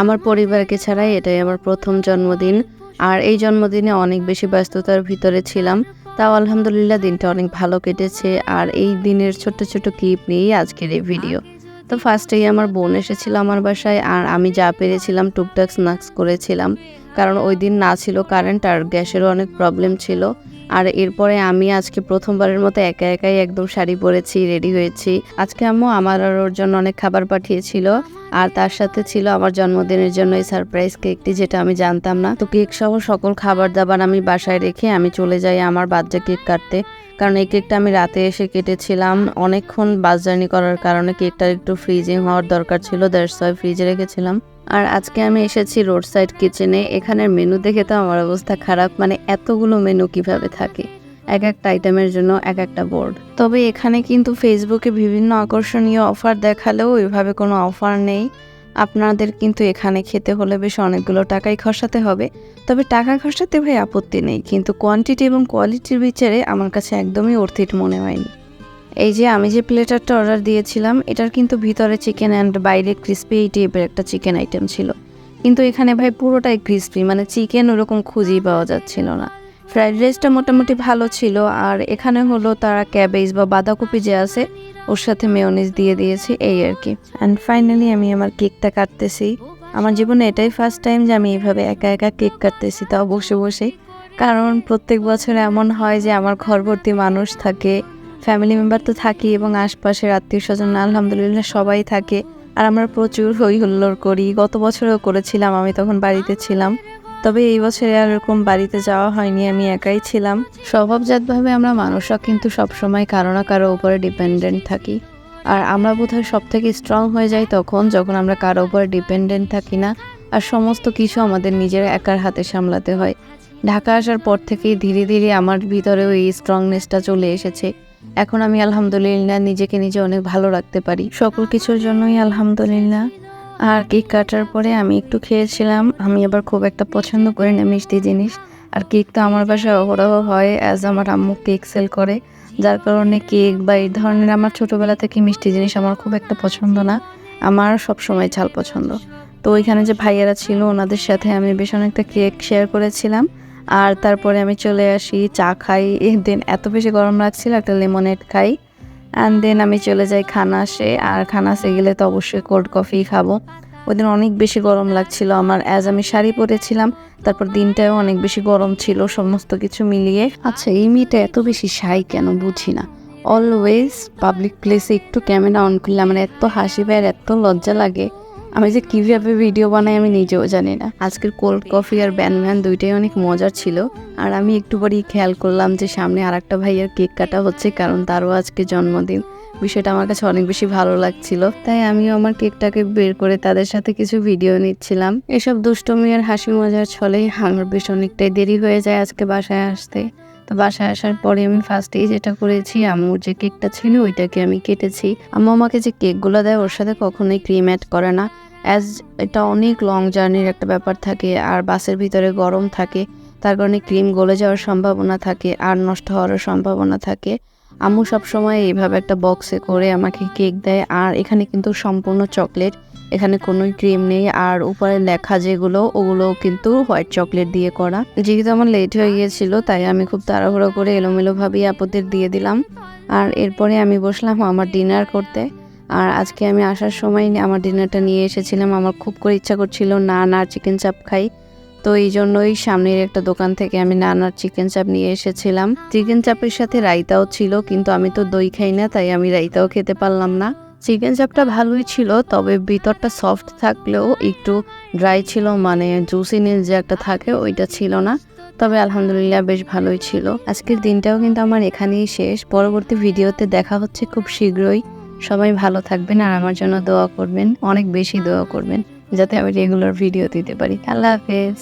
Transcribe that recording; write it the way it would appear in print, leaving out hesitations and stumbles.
আমার পরিবারকে ছাড়াই এটাই আমার প্রথম জন্মদিন। আর এই জন্মদিনে অনেক বেশি ব্যস্ততার ভিতরে ছিলাম। তাও আলহামদুলিল্লাহ দিনটা অনেক ভালো কেটেছে। আর এই দিনের ছোট্ট, ছোট্ট ক্লিপ নিয়েই আজকের এই ভিডিও। তো ফার্স্টেই আমার বোন এসেছিল আমার বাসায়, আর আমি যা পেরেছিলাম টুকটাক স্ন্যাক্স করেছিলাম। কারণ ওই দিন না ছিল কারেন্ট, আর গ্যাসেরও অনেক প্রবলেম ছিল। আর এরপরে আমি আজকে প্রথমবারের মতো একাই একদম শাড়ি পরেছি, রেডি হয়েছি। আজকে আম্মু আমার আর ওর জন্য অনেক খাবার পাঠিয়েছিল। আর তার সাথে ছিল আমার জন্মদিনের জন্য এই সারপ্রাইজ কেকটি, যেটা আমি জানতাম না। তো কেক সহ সকল খাবার দাবার আমি বাসায় রেখে আমি চলে যাই আমার বার্থডে কেক কাটতে। কারণ এই কেকটা আমি রাতে এসে কেটেছিলাম। অনেকক্ষণ বাস জার্নি করার কারণে কেকটার একটু ফ্রিজিং হওয়ার দরকার ছিল, দ্যাটস ওয়াই ফ্রিজে রেখেছিলাম। আর আজকে আমি এসেছি রোড সাইড কিচেনে। এখানের মেনু দেখে তো আমার অবস্থা খারাপ, মানে এতগুলো মেনু কিভাবে থাকে, এক একটা আইটেমের জন্য এক একটা বোর্ড। তবে এখানে কিন্তু ফেসবুকে বিভিন্ন আকর্ষণীয় অফার দেখালেও ওইভাবে কোনো অফার নেই। আপনাদের কিন্তু এখানে খেতে হলে বেশ অনেকগুলো টাকাই খসাতে হবে। তবে টাকা খসাতে ভাই আপত্তি নেই, কিন্তু কোয়ান্টিটি এবং কোয়ালিটির বিচারে আমার কাছে একদমই অর্থিত মনে হয়নি। এই যে আমি যে প্লেটারটা অর্ডার দিয়েছিলাম, এটার কিন্তু ভিতরে চিকেন অ্যান্ড বাইরে ক্রিস্পি এই টাইপের একটা চিকেন আইটেম ছিল। কিন্তু এখানে ভাই পুরোটাই ক্রিস্পি, মানে চিকেন ওরকম খুঁজেই পাওয়া যাচ্ছিল না। ফ্রাইড রাইসটা মোটামুটি ভালো ছিল। আর এখানে হলো তারা ক্যাবেজ বা বাঁধাকপি যে আছে ওর সাথে মেয়োনিজ দিয়ে দিয়েছি, এই আর কি। অ্যান্ড ফাইনালি আমি আমার কেকটা কাটতেছি। আমার জীবনে এটাই ফার্স্ট টাইম যে আমি এইভাবে একা কেক কাটতেছি, তাও বসে বসে। কারণ প্রত্যেক বছর এমন হয় যে আমার ঘর ভর্তি মানুষ থাকে, ফ্যামিলি মেম্বার তো থাকি, এবং আশপাশের আত্মীয় স্বজন আলহামদুলিল্লাহ সবাই থাকে। আর আমরা প্রচুর হই হুল্লোড় করি। গত বছরও করেছিলাম, আমি তখন বাড়িতে ছিলাম। তবে এই বছরে আর এরকম বাড়িতে যাওয়া হয়নি, আমি একাই ছিলাম। স্বভাবজাতভাবে আমরা মানুষরা কিন্তু সবসময় কারো না কারো উপরে ডিপেন্ডেন্ট থাকি। আর আমরা বোধহয় সব থেকে স্ট্রং হয়ে যাই তখন, যখন আমরা কারো উপরে ডিপেন্ডেন্ট থাকি না, আর সমস্ত কিছু আমাদের নিজের একার হাতে সামলাতে হয়। ঢাকা আসার পর থেকেই ধীরে ধীরে আমার ভিতরেও এই স্ট্রংনেসটা চলে এসেছে। এখন আমি আলহামদুলিল্লাহ নিজেকে নিজে অনেক ভালো রাখতে পারি। সকল কিছুর জন্যই আলহামদুলিল্লাহ। আর কেক কাটার পরে আমি একটু খেয়েছিলাম। আমি আবার খুব একটা পছন্দ করি না মিষ্টি জিনিস। আর কেক তো আমার বাসায় অহরহ হয়, অ্যাজ আমার আম্মু কেক সেল করে। যার কারণে কেক বা এই ধরনের আমার ছোটোবেলা থেকে মিষ্টি জিনিস আমার খুব একটা পছন্দ না। আমার সবসময় ঝাল পছন্দ। তো ওইখানে যে ভাইয়ারা ছিল ওনাদের সাথে আমি বেশ অনেকটা কেক শেয়ার করেছিলাম। আর তারপরে আমি চলে আসি, চা খাই। দেন এত বেশি গরম লাগছিল, একটা লেমনেড খাই। অ্যান্ড দেন আমি চলে যাই খানাসে। আর খানাসে গেলে তো অবশ্যই কোল্ড কফি খাবো। ওই দিন অনেক বেশি গরম লাগছিল আমার, অ্যাজ আমি শাড়ি পরেছিলাম। তারপর দিনটাও অনেক বেশি গরম ছিল, সমস্ত কিছু মিলিয়ে। আচ্ছা, এই মেয়েটা এত বেশি শাই কেন বুঝি না। অলওয়েজ পাবলিক প্লেসে একটু ক্যামেরা অন করলে আমার এত হাসি পায়, এত লজ্জা লাগে। আমি যে কীভাবে ভিডিও বানাই আমি নিজেও জানি না। আজকের কোল্ড কফি আর ব্যান দুইটাই অনেক মজার ছিল। আর আমি একটু পরেই খেয়াল করলাম যে সামনে আরেকটা ভাইয়ের কেক কাটা হচ্ছে, কারণ তারও আজকে জন্মদিন। বিষয়টা আমার কাছে অনেক বেশি ভালো লাগছিল, তাই আমিও আমার কেকটাকে বের করে তাদের সাথে কিছু ভিডিও নিচ্ছিলাম। এসব দুষ্টমি আর হাসি মজার ছলেই আমার বেশ অনেকটাই দেরি হয়ে যায় আজকে বাসায় আসতে। তো বাসায় আসার পরে আমি ফার্স্টেই যেটা করেছি, আম্মুর যে কেকটা ছিল ওইটাকে আমি কেটেছি। আম্মু আমাকে যে কেকগুলো দেয় ওর সাথে কখনোই ক্রিম অ্যাড করে না, অ্যাজ এটা অনেক লং জার্নির একটা ব্যাপার থাকে, আর বাসের ভিতরে গরম থাকে, তার কারণে ক্রিম গলে যাওয়ার সম্ভাবনা থাকে আর নষ্ট হওয়ারও সম্ভাবনা থাকে। আম্মু সবসময় এইভাবে একটা বক্সে করে আমাকে কেক দেয়। আর এখানে কিন্তু সম্পূর্ণ চকলেট, এখানে কোনো ক্রিম নেই। আর উপরে লেখা যেগুলো ওগুলো কিন্তু হোয়াইট চকলেট দিয়ে করা। যেহেতু আমার লেট হয়ে গিয়েছিল, তাই আমি খুব তাড়াহুড়ো করে এলোমেলোভাবেই আপুদের দিয়ে দিলাম। আর এরপরে আমি বসলাম আমার ডিনার করতে। আর আজকে আমি আসার সময় আমার ডিনারটা নিয়ে এসেছিলাম। আমার খুব করে ইচ্ছা করছিল নান আর চিকেন চাপ খাই। তো এই জন্যই সামনের একটা দোকান থেকে আমি নান আর চিকেন চাপ নিয়ে এসেছিলাম। চিকেন চাপের সাথে রায়তাও ছিল, কিন্তু আমি তো দই খাই না, তাই আমি রায়তাও খেতে পারলাম না। চিকেন চাপটা ভালোই ছিল, তবে ভিতরটা সফট থাকলেও একটু ড্রাই ছিল, মানে জুসিনেস যে একটা থাকে ওইটা ছিল না। তবে আলহামদুলিল্লাহ বেশ ভালোই ছিল। আজকের দিনটাও কিন্তু আমার এখানেই শেষ। পরবর্তী ভিডিওতে দেখা হচ্ছে খুব শীঘ্রই। সবাই ভালো থাকবেন আর আমার জন্য দোয়া করবেন, অনেক বেশি দোয়া করবেন, যাতে আমি রেগুলার ভিডিও দিতে পারি। আল্লাহ হাফেজ।